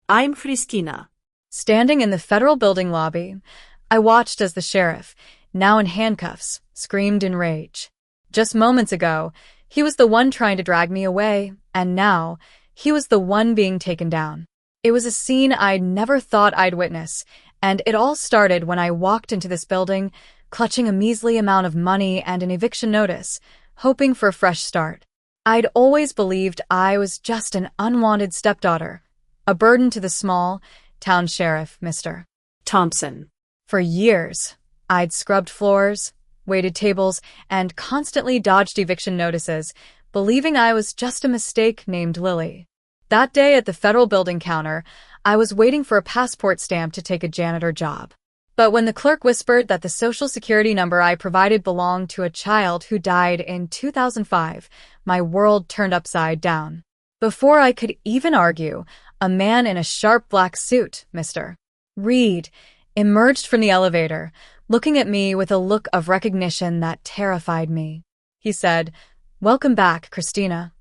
I'm Christina. Standing in the federal building lobby, I watched as the sheriff, now in handcuffs, screamed in rage. Just moments ago, he was the one trying to drag me away, and now, he was the one being taken down. It was a scene I'd never thought I'd witness, and it all started when I walked into this building, clutching a measly amount of money and an eviction notice, hoping for a fresh start. I'd always believed I was just an unwanted stepdaughter, a burden to the small town sheriff, Mr. Thompson. For years, I'd scrubbed floors, waited tables, and constantly dodged eviction notices, believing I was just a mistake named Lily. That day at the federal building counter, I was waiting for a passport stamp to take a janitor job. But when the clerk whispered that the social security number I provided belonged to a child who died in 2005, my world turned upside down. Before I could even argue, a man in a sharp black suit, Mr. Reed, emerged from the elevator, looking at me with a look of recognition that terrified me. He said, "Welcome back, Christina."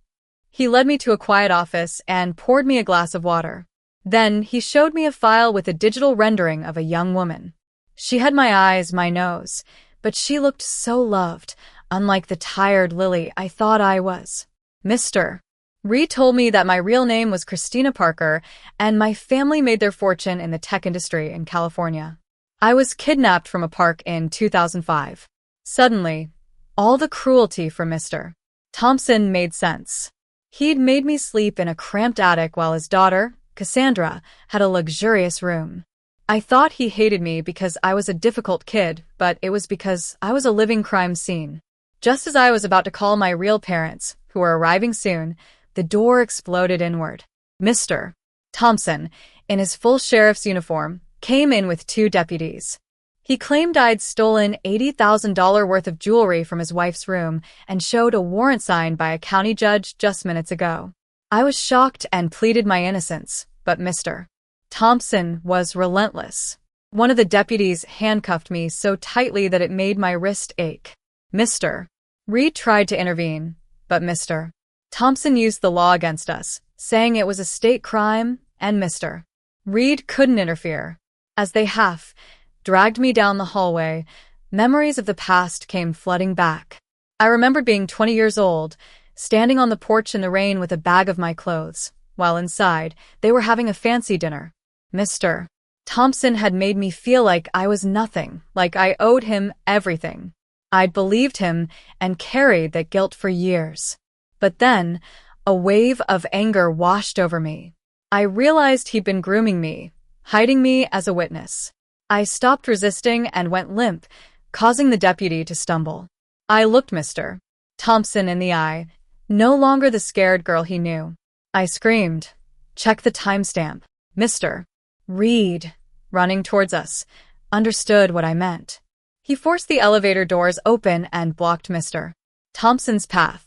He led me to a quiet office and poured me a glass of water. Then he showed me a file with a digital rendering of a young woman. She had my eyes, my nose, but she looked so loved, unlike the tired Lily I thought I was. Mr. Reed told me that my real name was Christina Parker, and my family made their fortune in the tech industry in California. I was kidnapped from a park in 2005. Suddenly, all the cruelty for Mr. Thompson made sense. He'd made me sleep in a cramped attic while his daughter, Cassandra, had a luxurious room. I thought he hated me because I was a difficult kid, but it was because I was a living crime scene. Just as I was about to call my real parents, who were arriving soon, the door exploded inward. Mr. Thompson, in his full sheriff's uniform, came in with two deputies. He claimed I'd stolen $80,000 worth of jewelry from his wife's room and showed a warrant signed by a county judge just minutes ago. I was shocked and pleaded my innocence, but Mr. Thompson was relentless. One of the deputies handcuffed me so tightly that it made my wrist ache. Mr. Reed tried to intervene, but Mr. Thompson used the law against us, saying it was a state crime, and Mr. Reed couldn't interfere. As they dragged me down the hallway, memories of the past came flooding back. I remembered being 20 years old, standing on the porch in the rain with a bag of my clothes, while inside, they were having a fancy dinner. Mr. Thompson had made me feel like I was nothing, like I owed him everything. I'd believed him and carried that guilt for years. But then, a wave of anger washed over me. I realized he'd been grooming me, hiding me as a witness. I stopped resisting and went limp, causing the deputy to stumble. I looked Mr. Thompson in the eye, no longer the scared girl he knew. I screamed, "Check the timestamp." Mr. Reed, running towards us, understood what I meant. He forced the elevator doors open and blocked Mr. Thompson's path.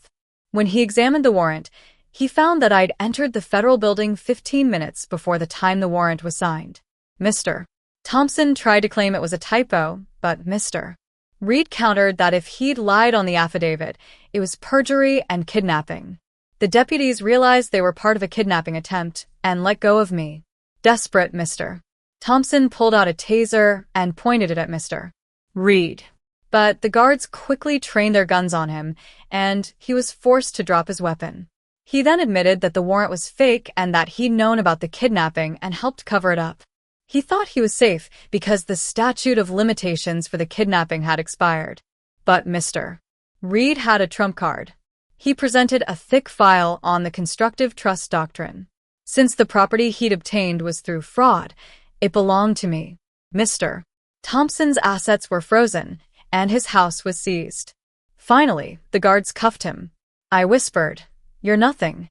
When he examined the warrant, he found that I'd entered the federal building 15 minutes before the time the warrant was signed. Mr. Thompson tried to claim it was a typo, but Mr. Reed countered that if he'd lied on the affidavit, it was perjury and kidnapping. The deputies realized they were part of a kidnapping attempt and let go of me. Desperate, Mr. Thompson pulled out a taser and pointed it at Mr. Reed. But the guards quickly trained their guns on him, and he was forced to drop his weapon. He then admitted that the warrant was fake and that he'd known about the kidnapping and helped cover it up. He thought he was safe because the statute of limitations for the kidnapping had expired. But Mr. Reed had a trump card. He presented a thick file on the constructive trust doctrine. Since the property he'd obtained was through fraud, it belonged to me. Mr. Thompson's assets were frozen, and his house was seized. Finally, the guards cuffed him. I whispered, "You're nothing."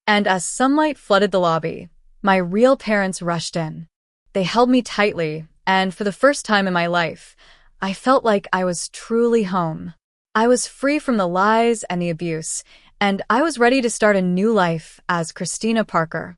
And as sunlight flooded the lobby, my real parents rushed in. They held me tightly, and for the first time in my life, I felt like I was truly home. I was free from the lies and the abuse, and I was ready to start a new life as Christina Parker.